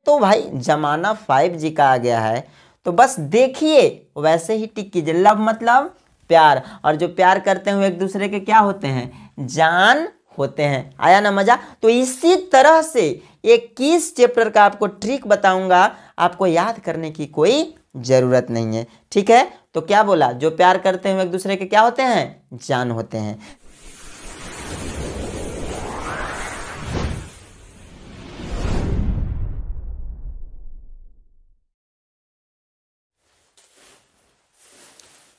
तो भाई जमाना 5G का आ गया है, तो बस देखिए वैसे ही टिक कीजिए। लव मतलब प्यार, और जो प्यार करते हैं एक दूसरे के क्या होते हैं, जान होते हैं। आया ना मजा? तो इसी तरह से 21 चैप्टर का आपको ट्रिक बताऊंगा, आपको याद करने की कोई जरूरत नहीं है। ठीक है, तो क्या बोला, जो प्यार करते हैं एक दूसरे के क्या होते हैं, जान होते हैं।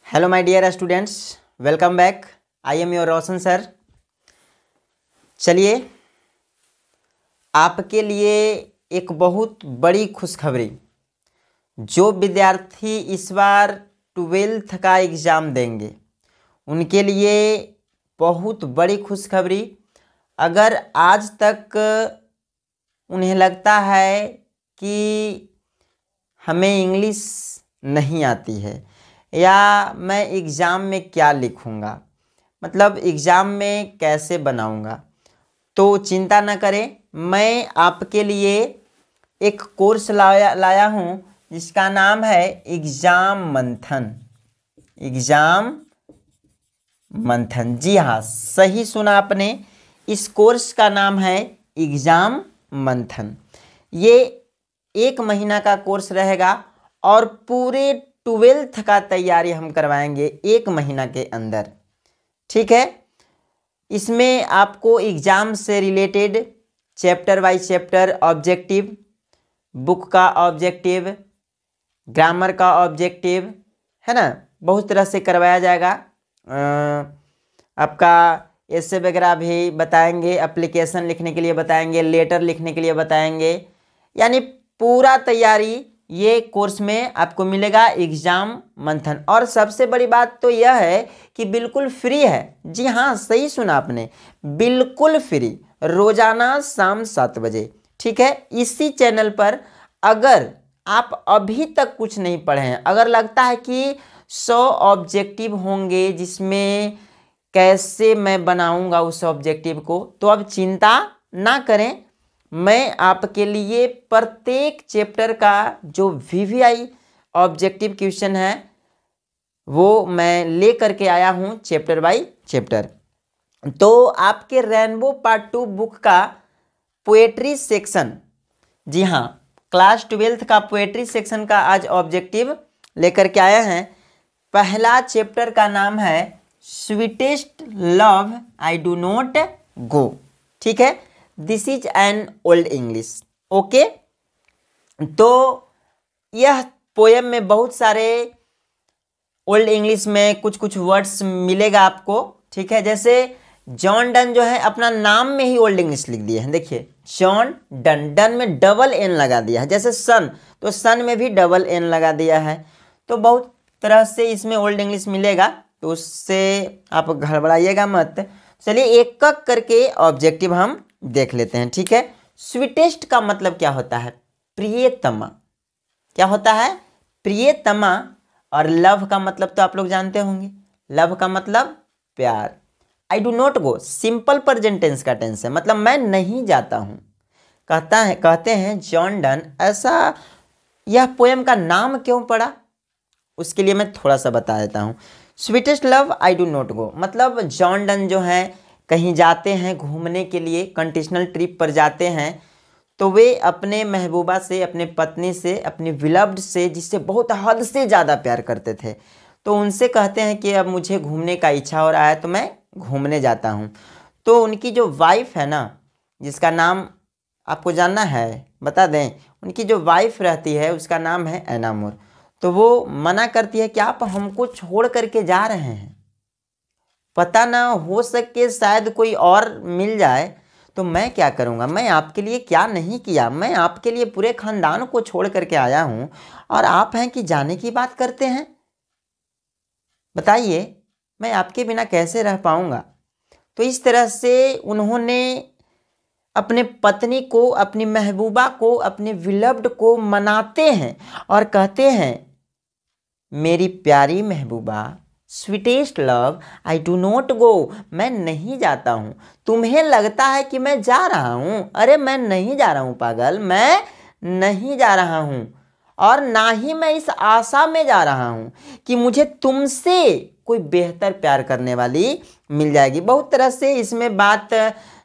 Hello my dear students, welcome back. I am your Roshan sir. चलिए आपके लिए एक बहुत बड़ी खुशखबरी, जो विद्यार्थी इस बार 12th का एग्ज़ाम देंगे उनके लिए बहुत बड़ी खुशखबरी। अगर आज तक उन्हें लगता है कि हमें इंग्लिश नहीं आती है या मैं एग्ज़ाम में क्या लिखूँगा, मतलब एग्ज़ाम में कैसे बनाऊँगा, तो चिंता न करें। मैं आपके लिए एक कोर्स लाया हूँ जिसका नाम है एग्ज़ाम मंथन। एग्ज़ाम मंथन, जी हाँ सही सुना आपने, इस कोर्स का नाम है एग्ज़ाम मंथन। ये 1 महीना का कोर्स रहेगा और पूरे 12th का तैयारी हम करवाएंगे 1 महीना के अंदर। ठीक है, इसमें आपको एग्ज़ाम से related chapter by chapter objective, book का ऑब्जेक्टिव, ग्रामर का ऑब्जेक्टिव, है ना, बहुत तरह से करवाया जाएगा। आपका ऐसे वगैरह भी बताएंगे, एप्लीकेशन लिखने के लिए बताएंगे, लेटर लिखने के लिए बताएंगे, यानी पूरा तैयारी ये कोर्स में आपको मिलेगा एग्ज़ाम मंथन। और सबसे बड़ी बात तो यह है कि बिल्कुल फ्री है। जी हाँ सही सुना आपने, बिल्कुल फ्री, रोज़ाना शाम 7 बजे। ठीक है, इसी चैनल पर अगर आप अभी तक कुछ नहीं पढ़े हैं, अगर लगता है कि 100 ऑब्जेक्टिव होंगे जिसमें कैसे मैं बनाऊंगा उस ऑब्जेक्टिव को, तो अब चिंता ना करें। मैं आपके लिए प्रत्येक चैप्टर का जो VVI ऑब्जेक्टिव क्वेश्चन है वो मैं ले करके आया हूँ चैप्टर बाय चैप्टर। तो आपके रेनबो पार्ट 2 बुक का पोएट्री सेक्शन, जी हाँ क्लास 12th का पोएट्री सेक्शन का आज ऑब्जेक्टिव लेकर के आए हैं। पहला चैप्टर का नाम है sweetest love I do not go. ठीक है, this is an old English. Okay, तो यह पोएम में बहुत सारे ओल्ड इंग्लिश में कुछ कुछ वर्ड्स मिलेगा आपको। ठीक है, जैसे जॉन डन जो है अपना नाम में ही ओल्ड इंग्लिश लिख दिए हैं। देखिए जॉन डन, डन में डबल एन लगा दिया है। जैसे सन, तो सन में भी डबल एन लगा दिया है। तो बहुत तरह से इसमें ओल्ड इंग्लिश मिलेगा, तो उससे आप घबराइएगा मत। चलिए एक एक करके ऑब्जेक्टिव हम देख लेते हैं। ठीक है, स्वीटेस्ट का मतलब क्या होता है, प्रियतमा। क्या होता है, प्रियतमा। और लव का मतलब तो आप लोग जानते होंगे, लव का मतलब प्यार। I do not go simple present tense का टेंस है, मतलब मैं नहीं जाता हूँ। कहते हैं जॉन डन। ऐसा यह पोएम का नाम क्यों पड़ा, उसके लिए मैं थोड़ा सा बता देता हूँ। Sweetest love I do not गो, मतलब जॉन डन जो हैं कहीं जाते हैं घूमने के लिए, कंडीशनल ट्रिप पर जाते हैं, तो वे अपने महबूबा से, अपने पत्नी से, अपने विलव्ड से, जिससे बहुत हद से ज़्यादा प्यार करते थे, तो उनसे कहते हैं कि अब मुझे घूमने का इच्छा हो रहा है तो मैं घूमने जाता हूँ। तो उनकी जो वाइफ है ना, जिसका नाम आपको जानना है, बता दें, उनकी जो वाइफ रहती है उसका नाम है एना मूर। तो वो मना करती है कि आप हमको छोड़ करके जा रहे हैं, पता ना हो सके शायद कोई और मिल जाए, तो मैं क्या करूँगा, मैं आपके लिए क्या नहीं किया, मैं आपके लिए पूरे खानदान को छोड़ करके आया हूँ और आप हैं कि जाने की बात करते हैं। बताइए मैं आपके बिना कैसे रह पाऊँगा। तो इस तरह से उन्होंने अपने पत्नी को, अपनी महबूबा को, अपने विलव्ड को मनाते हैं और कहते हैं मेरी प्यारी महबूबा, sweetest love I do not go, मैं नहीं जाता हूँ। तुम्हें लगता है कि मैं जा रहा हूँ, अरे मैं नहीं जा रहा हूँ पागल, मैं नहीं जा रहा हूँ और ना ही मैं इस आशा में जा रहा हूँ कि मुझे तुमसे कोई बेहतर प्यार करने वाली मिल जाएगी। बहुत तरह से इसमें बात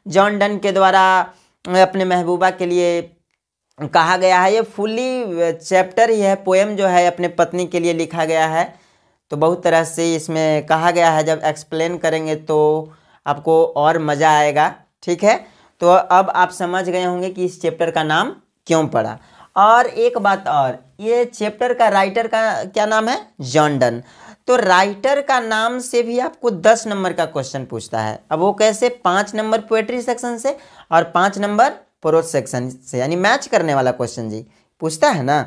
जॉन डन के द्वारा अपने महबूबा के लिए कहा गया है। ये फुल्ली चैप्टर ही है, पोएम जो है अपने पत्नी के लिए लिखा गया है। तो बहुत तरह से इसमें कहा गया है, जब एक्सप्लेन करेंगे तो आपको और मज़ा आएगा। ठीक है, तो अब आप समझ गए होंगे कि इस चैप्टर का नाम क्यों पड़ा। और एक बात और, ये चैप्टर का राइटर का क्या नाम है? John done. तो राइटर का नाम से भी आपको 10 नंबर का क्वेश्चन पूछता है। अब वो कैसे? 5 नंबर पोएट्री सेक्शन से और 5 नंबर प्रोज सेक्शन से, यानी मैच करने वाला क्वेश्चन जी पूछता है ना।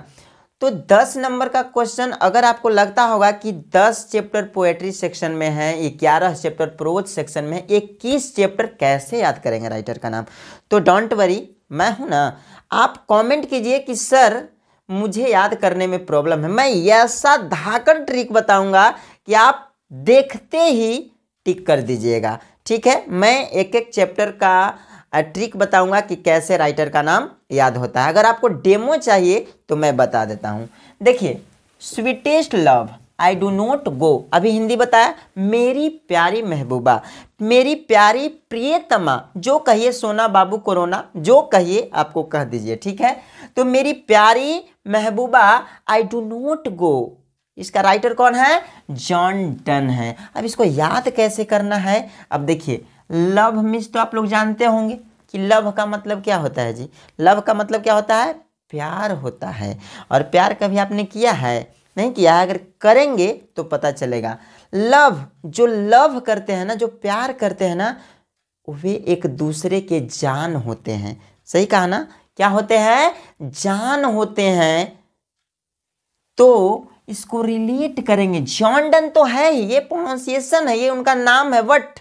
तो 10 नंबर का क्वेश्चन अगर आपको लगता होगा कि 10 चैप्टर पोएट्री सेक्शन में है, 11 चैप्टर प्रोज सेक्शन में, 21 चैप्टर कैसे याद करेंगे राइटर का नाम? तो डोंट वरी, मैं हूं ना। आप कमेंट कीजिए कि सर मुझे याद करने में प्रॉब्लम है। मैं ऐसा धाकड़ ट्रिक बताऊंगा कि आप देखते ही टिक कर दीजिएगा। ठीक है, मैं एक एक चैप्टर का ट्रिक बताऊंगा कि कैसे राइटर का नाम याद होता है। अगर आपको डेमो चाहिए तो मैं बता देता हूं। देखिए, sweetest love I do not गो, अभी हिंदी बताया। मेरी प्यारी महबूबा, मेरी प्यारी प्रियतमा, जो कहिए सोना बाबू कोरोना, जो कहिए आपको कह दीजिए। ठीक है, तो मेरी प्यारी महबूबा आई डू नॉट गो, इसका राइटर कौन है? जॉन डन है। अब इसको याद कैसे करना है? अब देखिए, लव मीन्स तो आप लोग जानते होंगे कि लव का मतलब क्या होता है जी। लव का मतलब क्या होता है? प्यार होता है। और प्यार कभी आपने किया है? नहीं किया है। अगर करेंगे तो पता चलेगा। लव, जो लव करते हैं ना, जो प्यार करते हैं ना, वे एक दूसरे के जान होते हैं। सही कहा ना? क्या होते हैं? जान होते हैं। तो इसको रिलेट करेंगे। जॉन डन तो है ही, ये प्रोनाउंसिएशन है, ये उनका नाम है। बट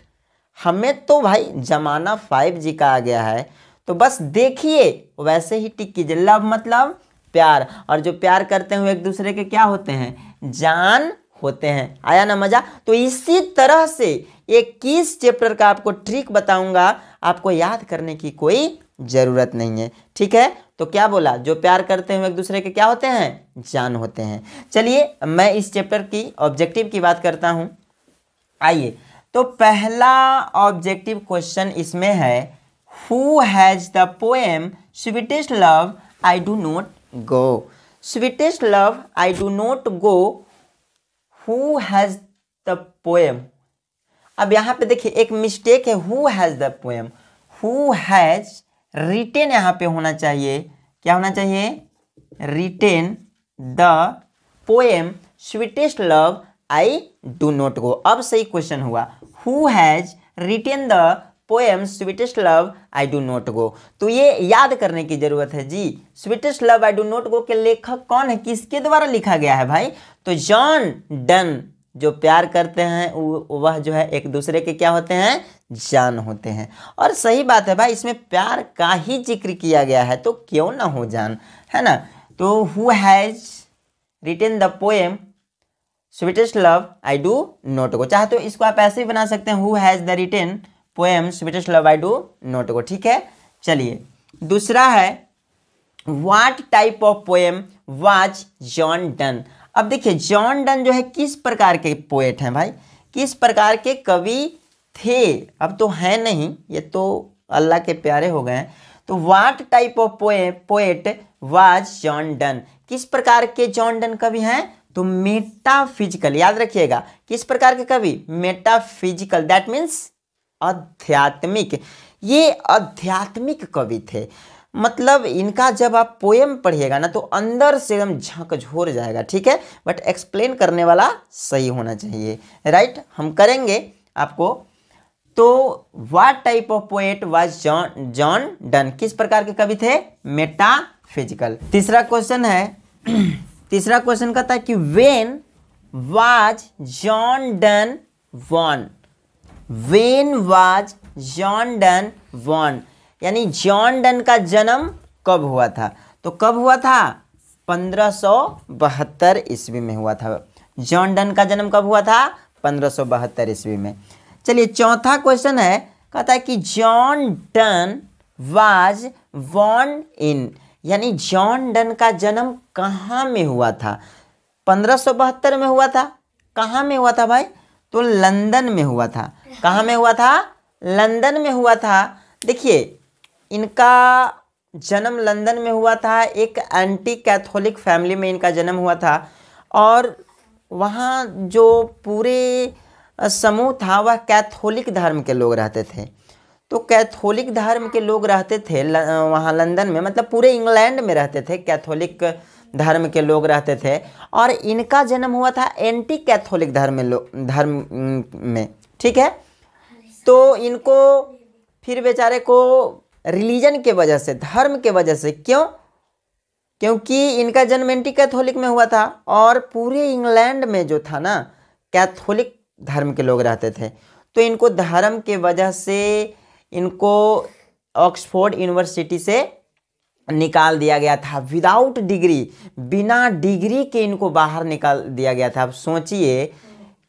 हमें तो भाई जमाना 5G का आ गया है, तो बस देखिए वैसे ही टिक कीजिए। लव मतलब प्यार, और जो प्यार करते हैं एक दूसरे के क्या होते हैं? जान होते हैं। आया ना मजा? तो इसी तरह से 21 चैप्टर का आपको ट्रिक बताऊंगा, आपको याद करने की कोई जरूरत नहीं है। ठीक है, तो क्या बोला? जो प्यार करते हैं एक दूसरे के क्या होते हैं? जान होते हैं। चलिए मैं इस चैप्टर की ऑब्जेक्टिव की बात करता हूं। आइए, तो पहला ऑब्जेक्टिव क्वेश्चन इसमें है, who has the poem sweetest love I do not go. Sweetest love I do not go, who has the poem. अब यहां पे देखिए एक मिस्टेक है, who has the poem. Who has written यहां पे होना चाहिए। क्या होना चाहिए? Written the poem sweetest love I do not go. अब सही क्वेश्चन हुआ, who has written the poem sweetest love I do not go. तो ये याद करने की जरूरत है जी। Sweetest love I do not go के लेखक कौन है? किसके द्वारा लिखा गया है भाई? तो जॉन डन। जो प्यार करते हैं वह जो है एक दूसरे के क्या होते हैं? जान होते हैं। और सही बात है भाई, इसमें प्यार का ही जिक्र किया गया है, तो क्यों ना हो जान, है ना। तो who has written the poem sweetest love I do not go, चाहे तो इसको आप ऐसे ही बना सकते हैं, who has the written poem sweetest love I do not go. ठीक है, चलिए दूसरा है, what type of poem was John Donne. अब देखिए जॉन डन जो है किस प्रकार के पोएट हैं भाई? किस प्रकार के कवि थे? अब तो है नहीं, ये तो अल्लाह के प्यारे हो गए हैं। तो what type of poet was John Donne, किस प्रकार के जॉन डन कवि हैं? तो मेटाफिजिकल, याद रखिएगा, किस प्रकार के कवि? मेटाफिजिकल, दैट मीन्स आध्यात्मिक। ये आध्यात्मिक कवि थे। मतलब इनका जब आप पोएम पढ़िएगा ना तो अंदर से एकदम झकझोर जाएगा। ठीक है, बट एक्सप्लेन करने वाला सही होना चाहिए। राइट, हम करेंगे आपको। तो what type of poet was John Donne, किस प्रकार के कवि थे? मेटाफिजिकल। तीसरा क्वेश्चन है, तीसरा क्वेश्चन कहता है कि when was John done born. When was John done born, यानी जॉन डन का जन्म कब हुआ था? तो कब हुआ था? 1572 ईस्वी में हुआ था। जॉन डन का जन्म कब हुआ था? 1572 ईस्वी में। चलिए चौथा क्वेश्चन है, कहता है कि John Donne was born in, यानी जॉन डन का जन्म कहाँ में हुआ था? 1572 में हुआ था। कहाँ में हुआ था भाई? तो लंदन में हुआ था। कहाँ में हुआ था? लंदन में हुआ था। देखिए इनका जन्म लंदन में हुआ था। एक एंटी कैथोलिक फैमिली में इनका जन्म हुआ था और वहाँ जो पूरे समूह था वह कैथोलिक धर्म के लोग रहते थे। तो कैथोलिक धर्म के लोग रहते थे वहाँ लंदन में, मतलब पूरे इंग्लैंड में रहते थे, कैथोलिक धर्म के लोग रहते थे। और इनका जन्म हुआ था एंटी कैथोलिक धर्म में, ठीक है। तो इनको फिर बेचारे को रिलीजन के वजह से, धर्म के वजह से, क्योंकि इनका जन्म एंटी कैथोलिक में हुआ था और पूरे इंग्लैंड में जो था ना कैथोलिक धर्म के लोग रहते थे, तो इनको धर्म के वजह से इनको ऑक्सफोर्ड यूनिवर्सिटी से निकाल दिया गया था विदाउट डिग्री। बिना डिग्री के इनको बाहर निकाल दिया गया था। अब सोचिए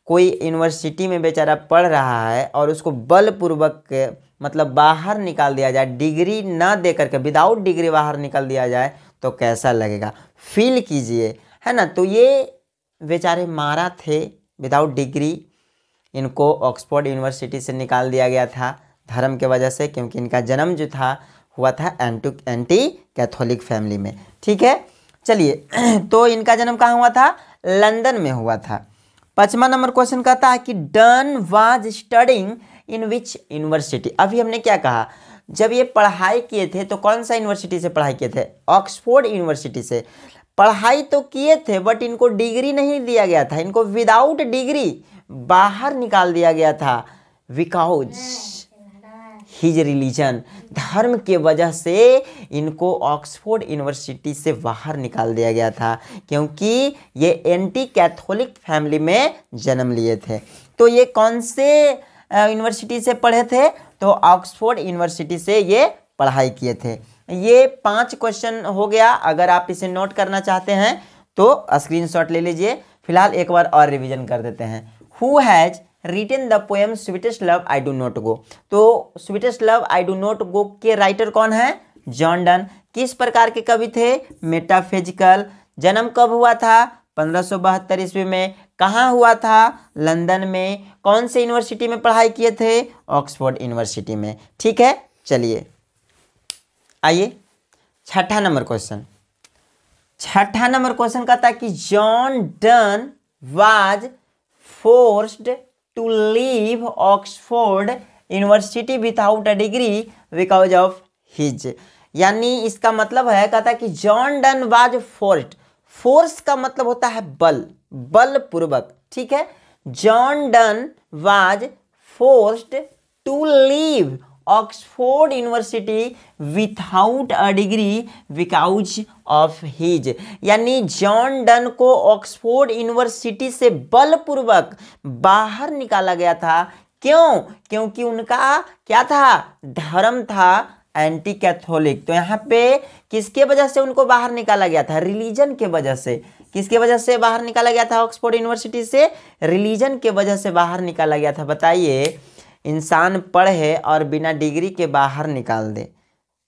कोई यूनिवर्सिटी में बेचारा पढ़ रहा है और उसको बलपूर्वक मतलब बाहर निकाल दिया जाए, डिग्री ना दे करके विदाउट डिग्री बाहर निकाल दिया जाए तो कैसा लगेगा? फील कीजिए, है ना। तो ये बेचारे मारा थे विदाउट डिग्री, इनको ऑक्सफोर्ड यूनिवर्सिटी से निकाल दिया गया था धर्म के वजह से, क्योंकि इनका जन्म जो था हुआ था एंटी कैथोलिक फैमिली में, ठीक है। चलिए तो इनका जन्म कहाँ हुआ था? लंदन में हुआ था। 5वां नंबर क्वेश्चन कहता है कि done was studying in which university. अभी हमने क्या कहा, जब ये पढ़ाई किए थे तो कौन सा यूनिवर्सिटी से पढ़ाई किए थे? ऑक्सफोर्ड यूनिवर्सिटी से पढ़ाई तो किए थे, बट इनको डिग्री नहीं दिया गया था। इनको विदाउट डिग्री बाहर निकाल दिया गया था बिकॉज हिज रिलीजन, धर्म के वजह से इनको ऑक्सफोर्ड यूनिवर्सिटी से बाहर निकाल दिया गया था, क्योंकि ये एंटी कैथोलिक फैमिली में जन्म लिए थे। तो ये कौन से यूनिवर्सिटी से पढ़े थे? तो ऑक्सफोर्ड यूनिवर्सिटी से ये पढ़ाई किए थे। ये 5 क्वेश्चन हो गया। अगर आप इसे नोट करना चाहते हैं तो स्क्रीनशॉट ले लीजिए। फिलहाल एक बार और रिवीजन कर देते हैं। Who has written the poem sweetest love I do not go. तो sweetest love I do not go के राइटर कौन है? John Donne. किस प्रकार के कवि थे? मेटाफिजिकल। जन्म कब हुआ था? 1572 ईस्वी में। कहाँ हुआ था? लंदन में। कौन से यूनिवर्सिटी में पढ़ाई किए थे? ऑक्सफोर्ड यूनिवर्सिटी में, ठीक है। चलिए आइए 6ठा नंबर क्वेश्चन। 6ठा नंबर क्वेश्चन कहता है कि John Donne was forced to leave Oxford University without a degree because of his. यानी इसका मतलब है, कहता है कि John Donne was forced. Force का मतलब होता है बल, बलपूर्वक, ठीक है। John Donne was forced to leave Oxford University without a degree because of his. यानी जॉन डन को ऑक्सफोर्ड यूनिवर्सिटी से बलपूर्वक बाहर निकाला गया था। क्यों? क्योंकि उनका क्या था? धर्म था एंटी कैथोलिक। तो यहाँ पे किसके वजह से उनको बाहर निकाला गया था? रिलीजन के वजह से। किसके वजह से बाहर निकाला गया था ऑक्सफोर्ड यूनिवर्सिटी से? रिलीजन के वजह से बाहर निकाला गया था। बताइए, इंसान पढ़े और बिना डिग्री के बाहर निकाल दे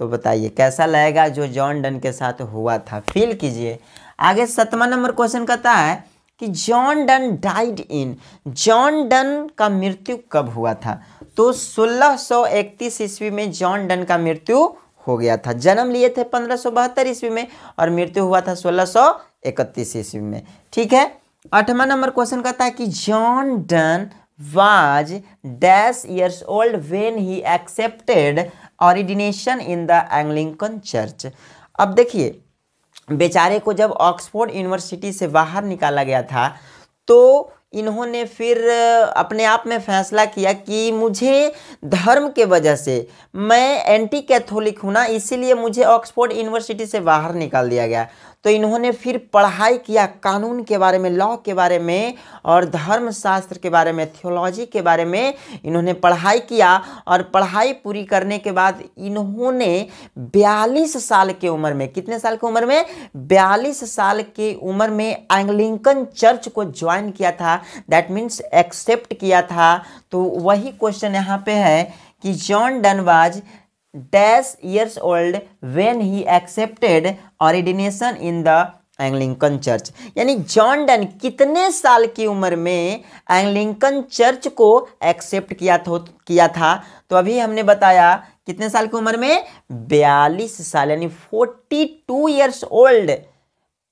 तो बताइए कैसा लगेगा? जो जॉन डन के साथ हुआ था, फील कीजिए। आगे 7वां नंबर क्वेश्चन कहता है कि John done died in. John Donne का मृत्यु कब हुआ था? तो 1631 ईस्वी में जॉन डन का मृत्यु हो गया था। जन्म लिए थे 1572 ईस्वी में और मृत्यु हुआ था 1631 ईस्वी में, ठीक है। 8वां नंबर क्वेश्चन कहता है कि John done was dash years old when he accepted ordination in the Anglican Church। अब देखिए, बेचारे को जब ऑक्सफोर्ड यूनिवर्सिटी से बाहर निकाला गया था तो इन्होंने फिर अपने आप में फैसला किया कि मुझे धर्म के वजह से, मैं एंटी कैथोलिक हूँ ना, इसीलिए मुझे ऑक्सफोर्ड यूनिवर्सिटी से बाहर निकाल दिया गया। तो इन्होंने फिर पढ़ाई किया कानून के बारे में, लॉ के बारे में और धर्मशास्त्र के बारे में, थियोलॉजी के बारे में इन्होंने पढ़ाई किया। और पढ़ाई पूरी करने के बाद इन्होंने 42 साल की उम्र में, कितने साल की उम्र में? 42 साल की उम्र में एंग्लिकन चर्च को ज्वाइन किया था। दैट मीन्स एक्सेप्ट किया था। तो वही क्वेश्चन यहाँ पे है कि John Donne was dash years old when he accepted ordination in the Anglican church. यानी जॉन डन कितने साल की उम्र में एंग्लिकन चर्च को एक्सेप्ट किया था? तो अभी हमने बताया कितने साल की उम्र में, 42 साल, यानी 42 ईयर्स ओल्ड।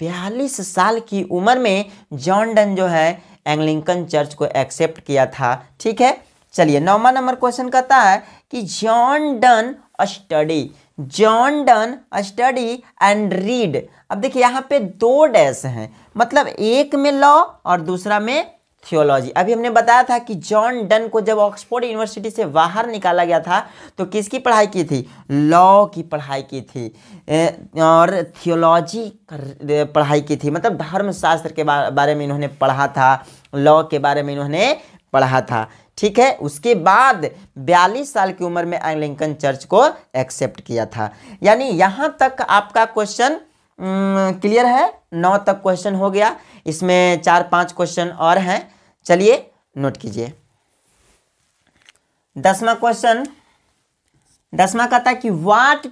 42 साल की उम्र में जॉन डन जो है एंग्लिकन चर्च को एक्सेप्ट किया था। ठीक है, चलिए 9वां नंबर क्वेश्चन कहता है कि John done study and read. अब देखिए यहाँ पे 2 डैश हैं, मतलब एक में लॉ और दूसरा में थियोलॉजी। अभी हमने बताया था कि जॉन डन को जब ऑक्सफोर्ड यूनिवर्सिटी से बाहर निकाला गया था तो किसकी पढ़ाई की थी? लॉ की पढ़ाई की थी और थियोलॉजी पढ़ाई की थी, मतलब धर्मशास्त्र के बारे में इन्होंने पढ़ा था, लॉ के बारे में इन्होंने पढ़ा था। ठीक है, उसके बाद 42 साल की उम्र में एंग्लिकन चर्च को एक्सेप्ट किया था। यानी यहाँ तक आपका क्वेश्चन क्लियर है, 9 तक क्वेश्चन हो गया, इसमें 4-5 क्वेश्चन और हैं। चलिए नोट कीजिए। 10वां क्वेश्चन, 10वां कहता है कि what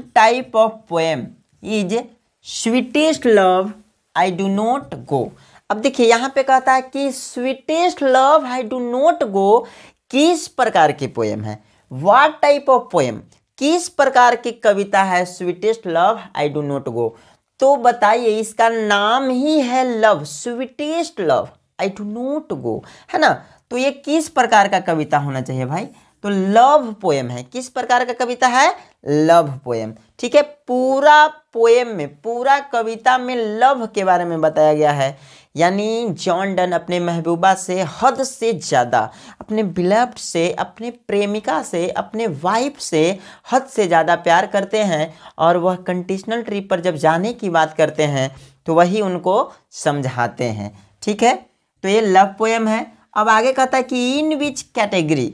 type of poem is sweetest love I do not go. अब देखिए यहाँ पे कहता है कि sweetest love I do not go किस प्रकार की पोएम है? व्हाट टाइप ऑफ पोएम, किस प्रकार की कविता है sweetest love I do not go? तो बताइए, इसका नाम ही है love, sweetest love I do not गो, है ना? तो ये किस प्रकार का कविता होना चाहिए भाई? तो लव पोएम है। किस प्रकार का कविता है? Love poem. ठीक है, पूरा पोएम में, पूरा कविता में लव के बारे में बताया गया है। यानी जॉन डन अपने महबूबा से हद से ज़्यादा, अपने बिलव्ड से, अपने प्रेमिका से, अपने वाइफ से हद से ज़्यादा प्यार करते हैं और वह कंडीशनल ट्रिप पर जब जाने की बात करते हैं तो वही उनको समझाते हैं। ठीक है, तो ये लव पोएम है। अब आगे कहता है कि इन विच कैटेगरी,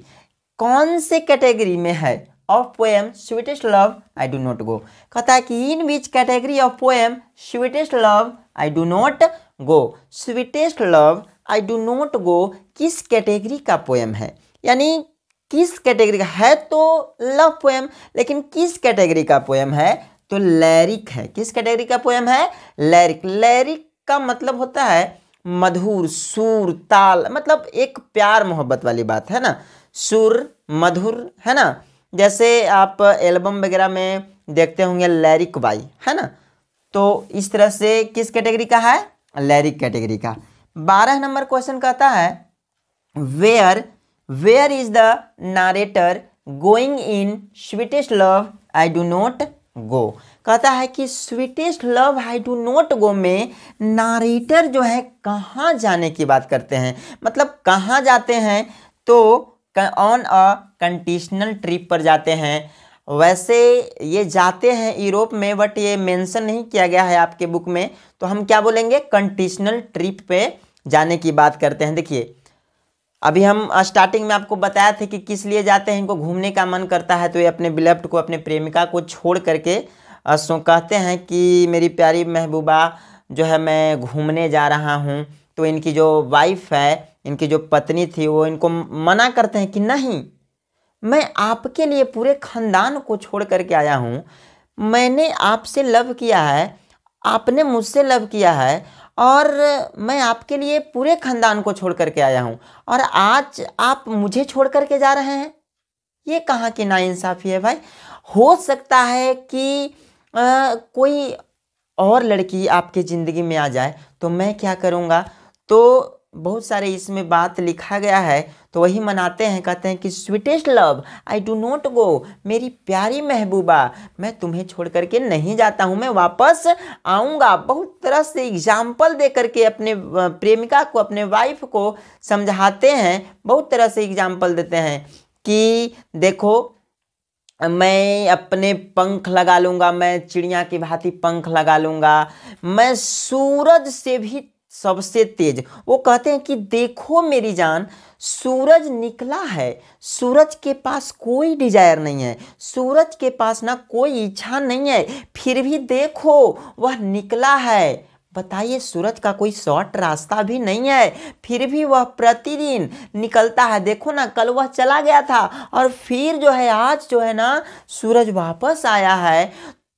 कौन से कैटेगरी में है of poem sweetest love I do not go? कहता है कि in which category of poem sweetest love I do not go. Sweetest love I do not go किस कैटेगरी का पोएम है? यानी किस कैटेगरी का है? तो लव पोएम, लेकिन किस कैटेगरी का पोएम है? तो लैरिक है। किस कैटेगरी का पोएम है? लैरिक। लैरिक का मतलब होता है मधुर, सुर, ताल, मतलब एक प्यार मोहब्बत वाली बात है ना, सुर मधुर, है ना? जैसे आप एल्बम वगैरह में देखते होंगे लैरिक बाई, है ना? तो इस तरह से किस कैटेगरी का है? लैरिक कैटेगरी का। 12 नंबर क्वेश्चन कहता है where is the narrator going in sweetest love I do not go. कहता है कि sweetest love I do not go में नारेटर जो है कहाँ जाने की बात करते हैं, मतलब कहाँ जाते हैं? तो ऑन अ कंडीशनल ट्रिप पर जाते हैं। वैसे ये जाते हैं यूरोप में, बट ये मेंशन नहीं किया गया है आपके बुक में, तो हम क्या बोलेंगे? कंडीशनल ट्रिप पे जाने की बात करते हैं। देखिए अभी हम स्टार्टिंग में आपको बताया थे कि किस लिए जाते हैं, इनको घूमने का मन करता है, तो ये अपने बिलव्ड को, अपने प्रेमिका को छोड़ करके कहते हैं कि मेरी प्यारी महबूबा जो है मैं घूमने जा रहा हूँ। तो इनकी जो वाइफ है, इनकी जो पत्नी थी, वो इनको मना करते हैं कि नहीं, मैं आपके लिए पूरे खानदान को छोड़ करके आया हूँ, मैंने आपसे लव किया है, आपने मुझसे लव किया है और मैं आपके लिए पूरे खानदान को छोड़ करके आया हूँ और आज आप मुझे छोड़ करके जा रहे हैं। ये कहाँ की नाइंसाफ़ी है भाई? हो सकता है कि कोई और लड़की आपकी ज़िंदगी में आ जाए तो मैं क्या करूँगा? तो बहुत सारे इसमें बात लिखा गया है, तो वही मनाते हैं, कहते हैं कि sweetest love I do not गो, मेरी प्यारी महबूबा मैं तुम्हें छोड़ करके नहीं जाता हूँ, मैं वापस आऊँगा। बहुत तरह से एग्जाम्पल दे करके अपने प्रेमिका को, अपने वाइफ को समझाते हैं, बहुत तरह से एग्जाम्पल देते हैं कि देखो मैं अपने पंख लगा लूँगा, मैं चिड़िया की भांति पंख लगा लूँगा, मैं सूरज से भी सबसे तेज। वो कहते हैं कि देखो मेरी जान, सूरज निकला है, सूरज के पास कोई डिजायर नहीं है, सूरज के पास ना कोई इच्छा नहीं है, फिर भी देखो वह निकला है, बताइए, सूरज का कोई शॉर्ट रास्ता भी नहीं है, फिर भी वह प्रतिदिन निकलता है। देखो ना, कल वह चला गया था और फिर जो है आज जो है ना सूरज वापस आया है।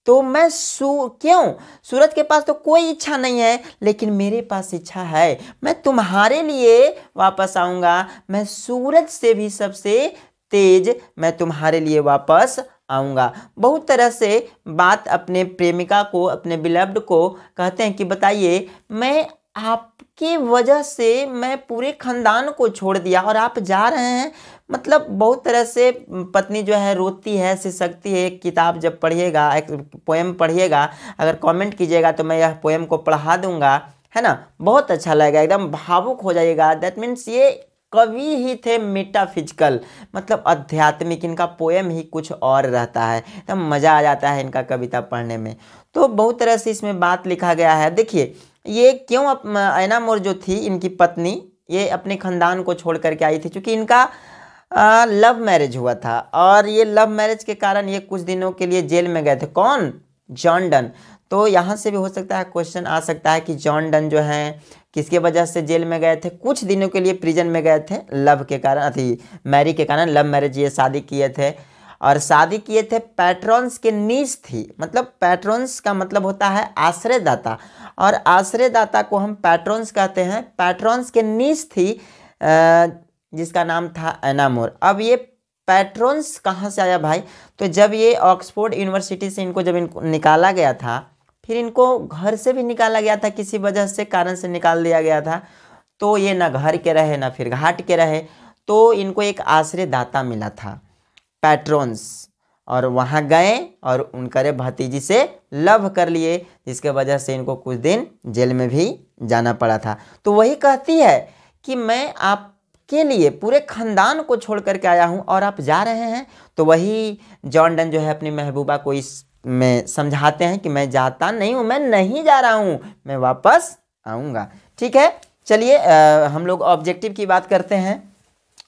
तो मैं क्यों, सूरज के पास तो कोई इच्छा नहीं है, लेकिन मेरे पास इच्छा है। मैं तुम्हारे लिए वापस आऊँगा, मैं सूरज से भी सबसे तेज मैं तुम्हारे लिए वापस आऊँगा। बहुत तरह से बात अपने प्रेमिका को, अपने बिलव्ड को कहते हैं कि बताइए, मैं आपकी वजह से मैं पूरे खानदान को छोड़ दिया और आप जा रहे हैं। मतलब बहुत तरह से पत्नी जो है रोती है, सिसकती है। एक किताब जब पढ़िएगा, एक पोएम पढ़िएगा, अगर कमेंट कीजिएगा तो मैं यह पोएम को पढ़ा दूंगा, है ना। बहुत अच्छा लगेगा, एकदम भावुक हो जाइएगा। दैट मीन्स ये कवि ही थे मेटाफिजिकल, मतलब आध्यात्मिक। इनका पोएम ही कुछ और रहता है, एकदम मज़ा आ जाता है इनका कविता पढ़ने में। तो बहुत तरह से इसमें बात लिखा गया है। देखिए, ये क्यों ऐना मोर जो थी इनकी पत्नी, ये अपने खानदान को छोड़ करके आई थी, क्योंकि इनका लव मैरिज हुआ था और ये लव मैरिज के कारण ये कुछ दिनों के लिए जेल में गए थे। कौन? John Donne. तो यहाँ से भी हो सकता है क्वेश्चन आ सकता है कि जॉन डन जो हैं किसके वजह से जेल में गए थे? कुछ दिनों के लिए प्रिजन में गए थे लव के कारण, मैरी के कारण, लव मैरिज ये शादी किए थे। और शादी किए थे पैट्रॉन्स के नीस थी। मतलब पैट्रॉन्स का मतलब होता है आश्रयदाता, और आश्रयदाता को हम पैट्रॉन्स कहते हैं। पैट्रॉन्स के नीस थी जिसका नाम था ऐना मोर। अब ये पैट्रॉन्स कहाँ से आया भाई? तो जब ये ऑक्सफोर्ड यूनिवर्सिटी से जब इनको निकाला गया था, फिर इनको घर से भी निकाला गया था, किसी वजह से कारण से निकाल दिया गया था। तो ये ना घर के रहे ना फिर घाट के रहे, तो इनको एक आश्रयदाता मिला था पैट्रॉन्स, और वहाँ गए और उनके भतीजी से लव कर लिए, जिसके वजह से इनको कुछ दिन जेल में भी जाना पड़ा था। तो वही कहती है कि मैं आपके लिए पूरे खानदान को छोड़ करके आया हूँ और आप जा रहे हैं। तो वही जॉन डन जो है अपनी महबूबा को में समझाते हैं कि मैं जाता नहीं हूँ, मैं नहीं जा रहा हूँ, मैं वापस आऊँगा। ठीक है, चलिए हम लोग ऑब्जेक्टिव की बात करते हैं।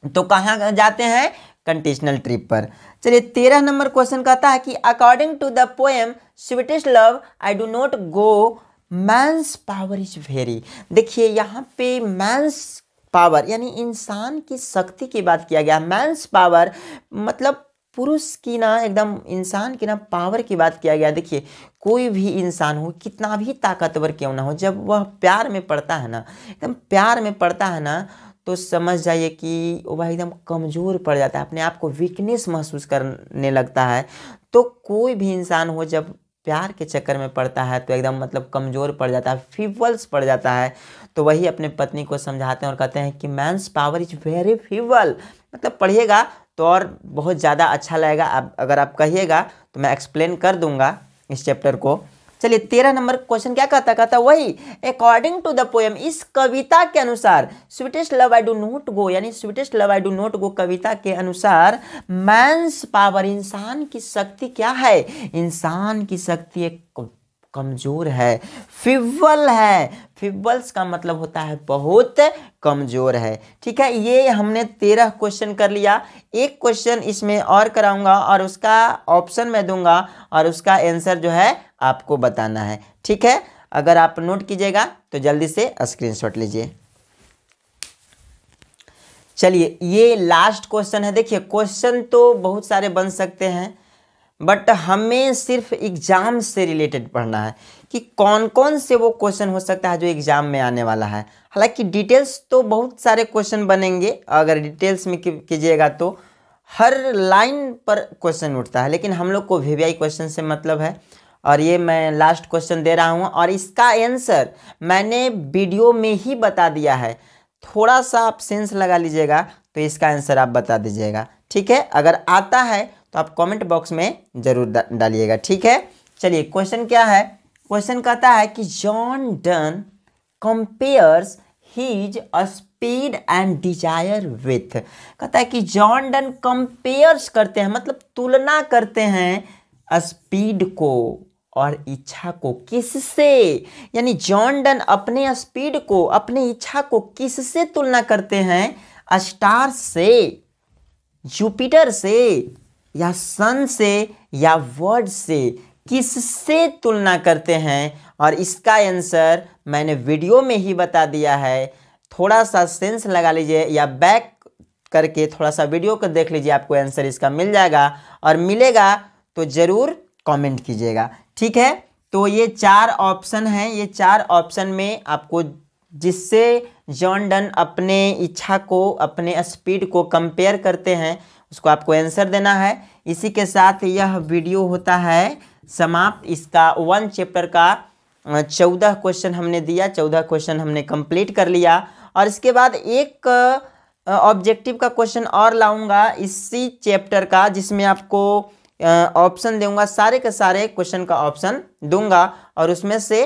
तो कहाँ जाते हैं? कंडीशनल ट्रिप पर। चलिए 13 नंबर क्वेश्चन कहता है कि according to the poem sweetest love I do not go, man's power is very. देखिए यहाँ पे मैंस पावर यानी इंसान की शक्ति की बात किया गया। मैंस पावर मतलब पुरुष की ना, एकदम इंसान की ना पावर की बात किया गया। देखिए, कोई भी इंसान हो, कितना भी ताकतवर क्यों ना हो, जब वह प्यार में पड़ता है ना, एकदम प्यार में पड़ता है ना, तो समझ जाइए कि वह एकदम कमज़ोर पड़ जाता है, अपने आप को वीकनेस महसूस करने लगता है। तो कोई भी इंसान हो जब प्यार के चक्कर में पड़ता है तो एकदम मतलब कमज़ोर पड़ जाता है, फीबल्स पड़ जाता है। तो वही अपने पत्नी को समझाते हैं और कहते हैं कि man's power is very feeble. मतलब पढ़िएगा तो और बहुत ज़्यादा अच्छा लगेगा। अगर आप कहिएगा तो मैं एक्सप्लेन कर दूंगा इस चैप्टर को। चलिए 13 नंबर क्वेश्चन क्या कहता वही अकॉर्डिंग टू द पोएम, इस कविता के अनुसार sweetest love I do not go, यानी sweetest love I do not go कविता के अनुसार मैंस पावर, इंसान की शक्ति क्या है? इंसान की शक्ति एक कमजोर है, फिबल है। फिबल्स का मतलब होता है बहुत कमजोर है। ठीक है, ये हमने 13 क्वेश्चन कर लिया। एक क्वेश्चन इसमें और कराऊंगा और उसका ऑप्शन मैं दूंगा और उसका आंसर जो है आपको बताना है। ठीक है, अगर आप नोट कीजिएगा तो जल्दी से स्क्रीनशॉट लीजिए। चलिए ये लास्ट क्वेश्चन है। देखिए क्वेश्चन तो बहुत सारे बन सकते हैं, बट हमें सिर्फ एग्जाम से रिलेटेड पढ़ना है कि कौन कौन से वो क्वेश्चन हो सकता है जो एग्जाम में आने वाला है। हालांकि डिटेल्स तो बहुत सारे क्वेश्चन बनेंगे, अगर डिटेल्स में कीजिएगा तो हर लाइन पर क्वेश्चन उठता है, लेकिन हम लोग को वीवीआई क्वेश्चन से मतलब है। और ये मैं लास्ट क्वेश्चन दे रहा हूँ और इसका आंसर मैंने वीडियो में ही बता दिया है। थोड़ा सा आप सेंस लगा लीजिएगा तो इसका आंसर आप बता दीजिएगा। ठीक है, अगर आता है तो आप कमेंट बॉक्स में जरूर डालिएगा। ठीक है, चलिए क्वेश्चन क्या है? क्वेश्चन कहता है कि John done compares his speed and desire with. कहता है कि जॉन डन कंपेयर्स करते हैं, मतलब तुलना करते हैं स्पीड को और इच्छा को। किससे? यानी जॉन डन अपने स्पीड को, अपनी इच्छा को किससे तुलना करते हैं? स्टार से, जुपिटर से, या सन से, या वर्ड से। किससे तुलना करते हैं, और इसका आंसर मैंने वीडियो में ही बता दिया है। थोड़ा सा सेंस लगा लीजिए या बैक करके थोड़ा सा वीडियो को देख लीजिए, आपको आंसर इसका मिल जाएगा, और मिलेगा तो ज़रूर कमेंट कीजिएगा। ठीक है, तो ये 4 ऑप्शन हैं। ये 4 ऑप्शन में आपको जिससे जॉन डन अपने इच्छा को, अपने स्पीड को कंपेयर करते हैं, उसको आपको आंसर देना है। इसी के साथ यह वीडियो होता है समाप्त। इसका 1 चैप्टर का 14 क्वेश्चन हमने दिया, 14 क्वेश्चन हमने कंप्लीट कर लिया। और इसके बाद एक ऑब्जेक्टिव का क्वेश्चन और लाऊंगा इसी चैप्टर का, जिसमें आपको ऑप्शन दूंगा, सारे के सारे क्वेश्चन का ऑप्शन दूंगा, और उसमें से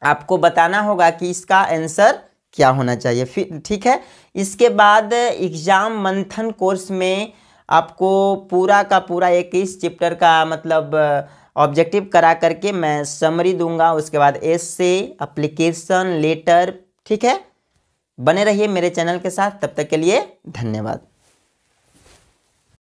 आपको बताना होगा कि इसका आंसर क्या होना चाहिए। फिर ठीक है, इसके बाद एग्जाम मंथन कोर्स में आपको पूरा का पूरा 21 चैप्टर का मतलब ऑब्जेक्टिव करा करके मैं समरी दूंगा। उसके बाद एसे, एप्लीकेशन, लेटर। ठीक है, बने रहिए मेरे चैनल के साथ। तब तक के लिए धन्यवाद।